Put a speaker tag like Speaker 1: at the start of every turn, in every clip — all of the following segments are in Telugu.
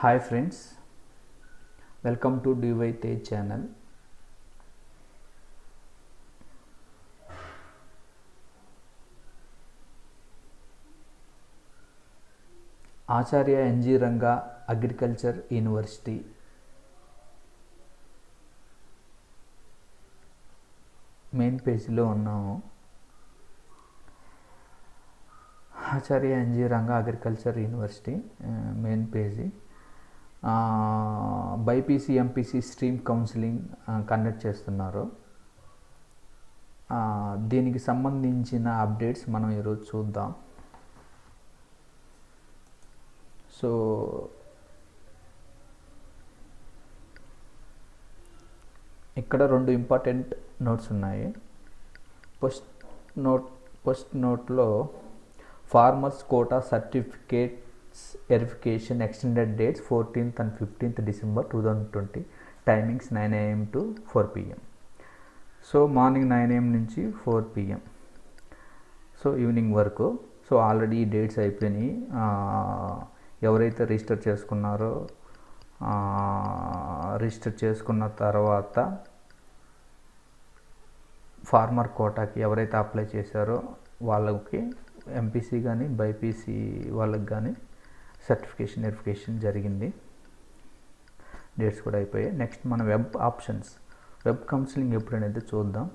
Speaker 1: Hi friends, welcome to DY Tej channel. Acharya NG Ranga Agriculture University main పేజీలో ఉన్నాము. Acharya NG Ranga agriculture university main page. BiPC MPC stream counselling conduct చేస్తున్నారు. దీనికి సంబంధించిన అప్డేట్స్ మనం ఈరోజు చూద్దాం. సో ఇక్కడ రెండు ఇంపార్టెంట్ నోట్స్ ఉన్నాయి. ఫస్ట్ నోట్లో farmers quota certificates verification extended dates 14th and 15th December 2020, timings 9 AM to 4 PM. So morning 9 AM నుంచి 4 PM, సో ఈవినింగ్ వరకు. సో ఆల్రెడీ ఈ డేట్స్ అయిపోయినాయి. ఎవరైతే రిజిస్టర్ చేసుకున్నారో రిజిస్టర్ చేసుకున్న తర్వాత ఫార్మర్ కోటాకి ఎవరైతే అప్లై చేశారో వాళ్ళకి ఎంపీసీ కానీ బైపీసీ వాళ్ళకి కానీ సర్టిఫికేషన్ వెరిఫికేషన్ జరిగింది. డేట్స్ కూడా అయిపోయాయి. నెక్స్ట్ మన వెబ్ కౌన్సిలింగ్ ఎప్పుడనేది చూద్దాం.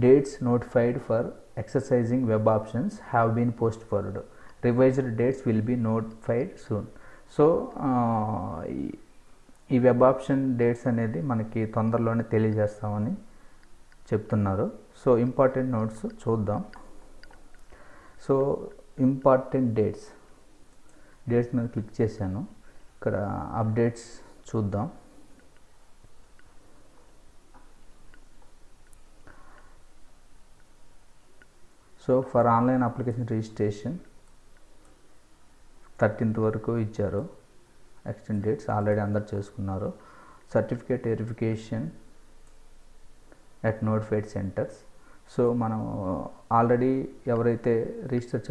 Speaker 1: Dates notified for exercising web options have been postponed. Revised dates will be notified soon. So ఈ వెబ్ ఆప్షన్ డేట్స్ అనేది మనకి తొందరలోనే తెలియజేస్తామని చెప్తున్నారు. సో ఇంపార్టెంట్ నోట్స్ చూద్దాం. సో ఇంపార్టెంట్ డేట్స్ మీద క్లిక్ చేశాను. ఇక్కడ అప్డేట్స్ చూద్దాం. So for online application registration 13th వరకు ఇచ్చారు. ఎక్స్టెండ్ డేట్స్ ఆల్రెడీ అందరు చేసుకున్నారు. Certificate verification at notified centres. So మనం ఆల్రెడీ ఎవరైతే రిజిస్టర్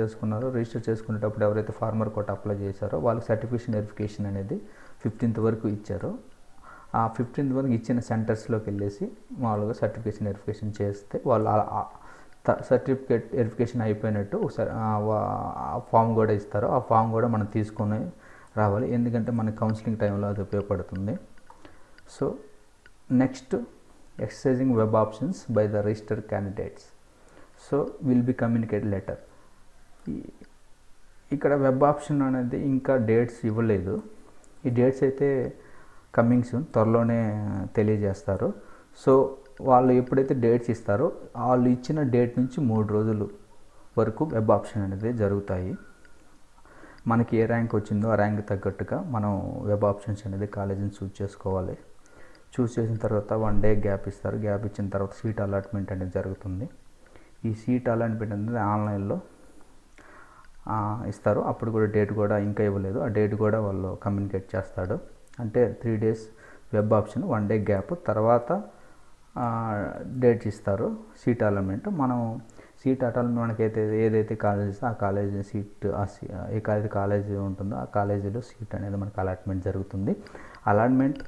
Speaker 1: చేసుకునేటప్పుడు ఎవరైతే ఫార్మర్ కోట అప్లై చేశారో వాళ్ళకి సర్టిఫికేషన్ వెరిఫికేషన్ అనేది 15th వరకు ఇచ్చారు. ఆ 15th వరకు ఇచ్చిన సెంటర్స్లోకి వెళ్ళేసి మామూలుగా సర్టిఫికేషన్ వెరిఫికేషన్ చేస్తే వాళ్ళు సర్టిఫికేట్ వెరిఫికేషన్ అయిపోయినట్టు ఒకసారి ఫామ్ కూడా ఇస్తారు. ఆ ఫామ్ కూడా మనం తీసుకొని రావాలి, ఎందుకంటే మన కౌన్సిలింగ్ టైంలో అది ఉపయోగపడుతుంది. So next exercising web options by the registered candidates. So will be communicate letter. ఇక్కడ వెబ్ ఆప్షన్ అనేది ఇంకా డేట్స్ ఇవ్వలేదు. ఈ డేట్స్ అయితే కమింగ్ సూన్, త్వరలోనే తెలియజేస్తారు. సో వాళ్ళు ఎప్పుడైతే డేట్స్ ఇస్తారో వాళ్ళు ఇచ్చిన డేట్ నుంచి 3 రోజులు వరకు వెబ్ ఆప్షన్ అనేది జరుగుతాయి. మనకి ఏ ర్యాంక్ వచ్చిందో ఆ ర్యాంక్ తగ్గట్టుగా మనం వెబ్ ఆప్షన్స్ అనేది కాలేజీని చూస్ చేసుకోవాలి. చూస్ చేసిన తర్వాత 1 day గ్యాప్ ఇస్తారు. గ్యాప్ ఇచ్చిన తర్వాత సీట్ అలాట్మెంట్ అనేది జరుగుతుంది. ఈ సీట్ అలాట్మెంట్ అనేది ఆన్లైన్లో ఇస్తారు. అప్పుడు కూడా డేట్ కూడా ఇంకా ఇవ్వలేదు. ఆ డేట్ కూడా వాళ్ళు కమ్యూనికేట్ చేస్తాడు. అంటే 3 days web option, 1 day gap, తర్వాత డేట్స్ ఇస్తారు. సీట్ అలాట్మెంట్ మనం సీట్ అలాట్మెంట్ మనకైతే ఏదైతే కాలేజ్ ఇస్తే ఆ కాలేజీ సీట్ ఏ కాలేజీ ఉంటుందో ఆ కాలేజీలో సీట్ అనేది మనకు అలాట్మెంట్ జరుగుతుంది. అలాట్మెంట్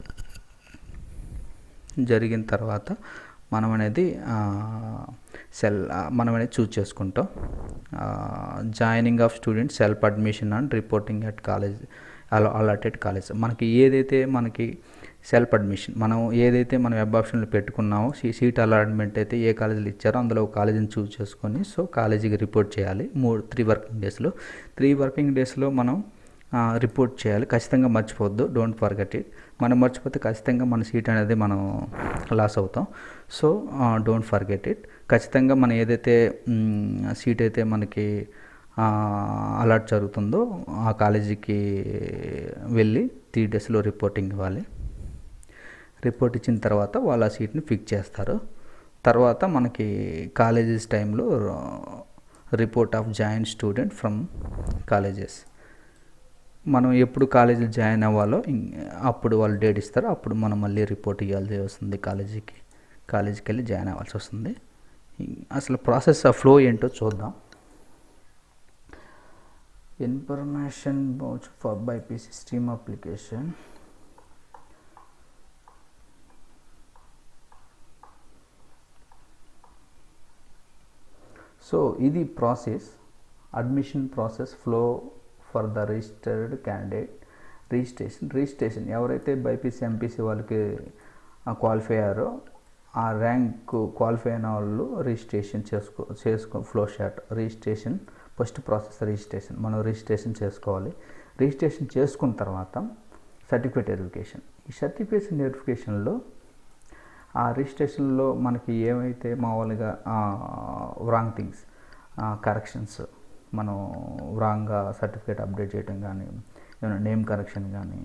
Speaker 1: జరిగిన తర్వాత మనం అనేది చూస్ చేసుకుంటాం. Joining of students, self admission and reporting at college allotted college. మనకి సెల్ఫ్ అడ్మిషన్ మనం ఏదైతే మనం వెబ్ ఆప్షన్లో పెట్టుకున్నామో సీట్ అలాట్మెంట్ అయితే ఏ కాలేజీలు ఇచ్చారో అందులో ఒక కాలేజీని చూస్ చేసుకొని సో కాలేజీకి రిపోర్ట్ చేయాలి. 3 వర్కింగ్ డేస్లో మనం రిపోర్ట్ చేయాలి. ఖచ్చితంగా మర్చిపోవద్దు, డోంట్ ఫర్గెట్ ఇట్. మనం మర్చిపోతే ఖచ్చితంగా మన సీట్ అనేది మనం లాస్ అవుతాం. So don't forget it. ఖచ్చితంగా మనం ఏదైతే సీట్ అయితే మనకి అలాట్ జరుగుతుందో ఆ కాలేజీకి వెళ్ళి 3 daysలో రిపోర్టింగ్ ఇవ్వాలి. రిపోర్ట్ ఇచ్చిన తర్వాత వాళ్ళు ఆ సీట్ని ఫిక్స్ చేస్తారు. తర్వాత మనకి కాలేజెస్ టైంలో report of join student from colleges. మనం ఎప్పుడు కాలేజీలో జాయిన్ అవ్వాలో అప్పుడు వాళ్ళు డేట్ ఇస్తారు. అప్పుడు మనం మళ్ళీ రిపోర్ట్ ఇవ్వాల్సి వస్తుంది. కాలేజీకి వెళ్ళి జాయిన్ అవ్వాల్సి వస్తుంది. అసలు ప్రాసెస్ ఫ్లో ఏంటో చూద్దాం. information voucher for BPC stream application. So ఇది process, admission process flow for the registered candidate. Registration ఎవరైతే బైపీసీ ఎంపీసీ వాళ్ళకి క్వాలిఫై అయ్యారో ఆ ర్యాంక్ క్వాలిఫై అయిన వాళ్ళు రిజిస్ట్రేషన్ చేసుకో flow chart registration. First process registration, మనం రిజిస్ట్రేషన్ చేసుకోవాలి. రిజిస్ట్రేషన్ చేసుకున్న తర్వాత సర్టిఫికేట్ వెరిఫికేషన్. ఈ సర్టిఫికేషన్ వెరిఫికేషన్లో ఆ రిజిస్ట్రేషన్లో మనకి ఏమైతే మామూలుగా రాంగ్ థింగ్స్, కరెక్షన్స్, మనం రాంగ్గా సర్టిఫికేట్ అప్డేట్ చేయడం కానీ, ఏమైనా నేమ్ కరెక్షన్ కానీ,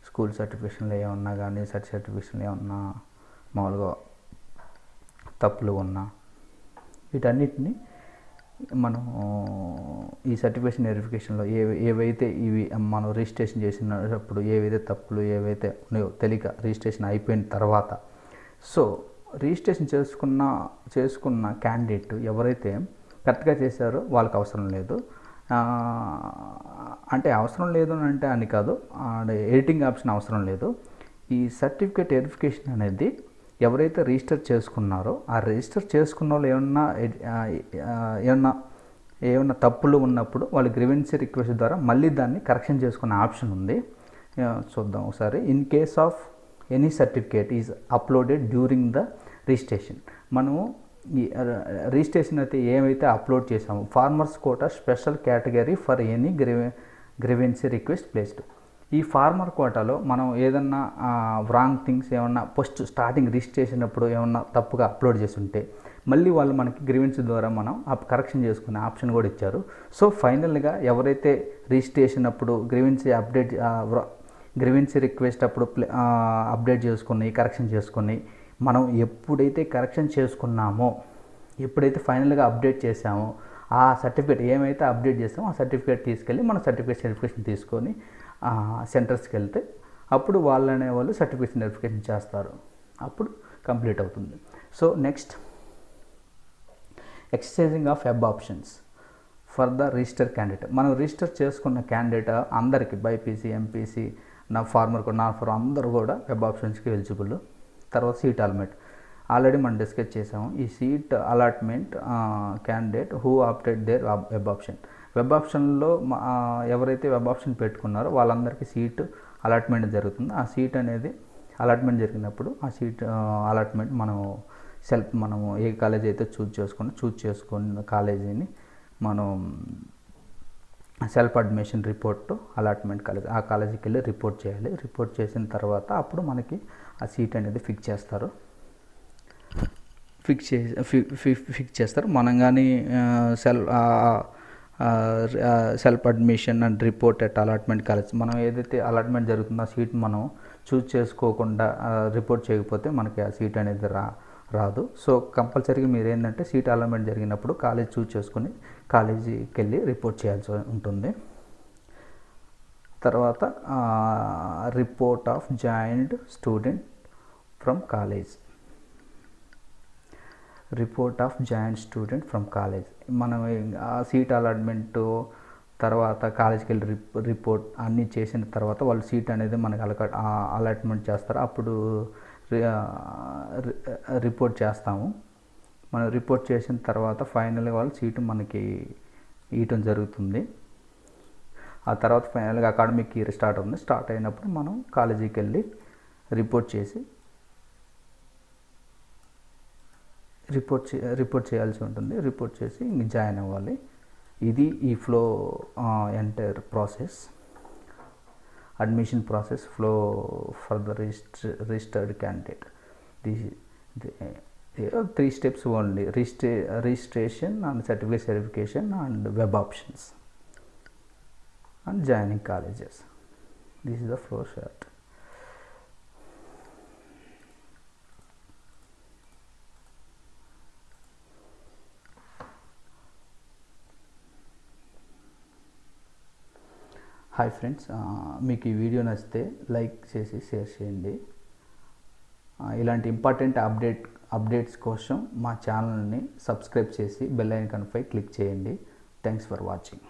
Speaker 1: స్కూల్ సర్టిఫికేషన్లో ఏమన్నా కానీ, సర్టిఫికేషన్లో ఏమన్నా మామూలుగా తప్పులు ఉన్నా వీటన్నిటిని మనం ఈ సర్టిఫికేషన్ వెరిఫికేషన్లో ఏవైతే ఇవి మనం రిజిస్ట్రేషన్ చేసినప్పుడు ఏవైతే తప్పులు ఏవైతే ఉన్నాయో తెలియక రిజిస్ట్రేషన్ అయిపోయిన తర్వాత, సో రిజిస్ట్రేషన్ చేసుకున్న క్యాండిడేట్ ఎవరైతే కరెక్ట్గా చేశారో వాళ్ళకి అవసరం లేదు. అంటే అవసరం లేదు అని అంటే అని కాదు, ఎడిటింగ్ ఆప్షన్ అవసరం లేదు. ఈ సర్టిఫికేట్ వెరిఫికేషన్ అనేది ఎవరైతే రిజిస్టర్ చేసుకున్నారో ఆ రిజిస్టర్ చేసుకున్న వాళ్ళు ఏమన్నా తప్పులు ఉన్నప్పుడు వాళ్ళు గ్రీవెన్సీ రిక్వెస్ట్ ద్వారా మళ్ళీ దాన్ని కరెక్షన్ చేసుకునే ఆప్షన్ ఉంది. చూద్దాం ఒకసారి. In case of any certificate is uploaded during the registration. మనము ఈ రిజిస్ట్రేషన్ అయితే ఏమైతే అప్లోడ్ చేసామో, farmers quota special category for any grievance request placed. ఈ ఫార్మర్ కోటాలో మనం ఏదన్నా రాంగ్ థింగ్స్ ఏమన్నా ఫస్ట్ స్టార్టింగ్ రిజిస్ట్రేషన్ అప్పుడు ఏమన్నా తప్పుగా అప్లోడ్ చేసి ఉంటే మళ్ళీ వాళ్ళు మనకి గ్రీవెన్సీ ద్వారా మనం కరెక్షన్ చేసుకునే ఆప్షన్ కూడా ఇచ్చారు. సో ఫైనల్గా ఎవరైతే రిజిస్ట్రేషన్ అప్పుడు గ్రీవెన్సీ రిక్వెస్ట్ అప్పుడు అప్డేట్ చేసుకుని కరెక్షన్ చేసుకుని మనం ఎప్పుడైతే కరెక్షన్ చేసుకున్నామో, ఎప్పుడైతే ఫైనల్గా అప్డేట్ చేసామో ఆ సర్టిఫికేట్ ఏమైతే అప్డేట్ చేసామో ఆ సర్టిఫికేట్ తీసుకెళ్ళి మన సర్టిఫికేట్ వెరిఫికేషన్ తీసుకొని సెంటర్స్కి వెళ్తే అప్పుడు వాళ్ళు సర్టిఫికేషన్ వెరిఫికేషన్ చేస్తారు. అప్పుడు కంప్లీట్ అవుతుంది. So next, exercising of web options for the register candidate. మనం రిజిస్టర్ చేసుకున్న క్యాండిడేట్ అందరికీ బైపీసీ ఎంపీసీ ఫార్మర్ అందరూ కూడా వెబ్ ఆప్షన్స్కి ఎలిజిబుల్. తర్వాత సీట్ అలాట్మెంట్ ఆల్రెడీ మనం డిస్కస్ చేసాము. ఈ seat allotment candidate who opted there web option. Web ఆప్షన్లో ఎవరైతే వెబ్ ఆప్షన్ పెట్టుకున్నారో వాళ్ళందరికీ సీట్ అలాట్మెంట్ జరుగుతుంది. ఆ సీట్ అనేది అలాట్మెంట్ జరిగినప్పుడు ఆ సీట్ అలాట్మెంట్ మనము ఏ కాలేజీ అయితే చూజ్ చేసుకున్న కాలేజీని మనం self admission report allotment college ఆ కాలేజీకి వెళ్ళి రిపోర్ట్ చేయాలి. రిపోర్ట్ చేసిన తర్వాత అప్పుడు మనకి ఆ సీట్ అనేది ఫిక్స్ చేస్తారు. మనం కానీ self admission and report at allotment college, మనం ఏదైతే అలాట్మెంట్ జరుగుతుందో ఆ సీట్ మనం చూజ్ చేసుకోకుండా రిపోర్ట్ చేయకపోతే మనకి ఆ సీట్ అనేది రాదు. సో కంపల్సరీగా మీరు ఏంటంటే సీట్ అలాట్మెంట్ జరిగినప్పుడు కాలేజ్ చూజ్ చేసుకుని కాలేజీకి వెళ్ళి రిపోర్ట్ చేయాల్సి ఉంటుంది. తర్వాత report of joined student from college. Report of joined student from college, మనం ఆ సీట్ అలాట్మెంట్ తర్వాత కాలేజ్కి వెళ్ళి రిపోర్ట్ అన్నీ చేసిన తర్వాత వాళ్ళు సీట్ అనేది మనకి అలాట్మెంట్ చేస్తారు. అప్పుడు రిపోర్ట్ చేస్తాము. మనం రిపోర్ట్ చేసిన తర్వాత ఫైనల్గా వాళ్ళు సీటు మనకి ఇవ్వటం జరుగుతుంది. ఆ తర్వాత ఫైనల్గా అకాడమిక్ ఇయర్ స్టార్ట్ అయినప్పుడు మనం కాలేజీకి వెళ్ళి రిపోర్ట్ చేయాల్సి ఉంటుంది. రిపోర్ట్ చేసి జాయిన్ అవ్వాలి. ఇది ఈ flow entire process, admission process flow for the registered candidate. Three steps only: registration and certificate verification and web options and joining colleges. This is the flow chart. Hi friends, మీకు ఈ వీడియో నచ్చితే లైక్ చేసి షేర్ చేయండి. ఇలాంటి ఇంపార్టెంట్ అప్డేట్స్ కోసం మా ఛానల్ని సబ్స్క్రైబ్ చేసి బెల్ ఐకాన్పై క్లిక్ చేయండి. Thanks for watching.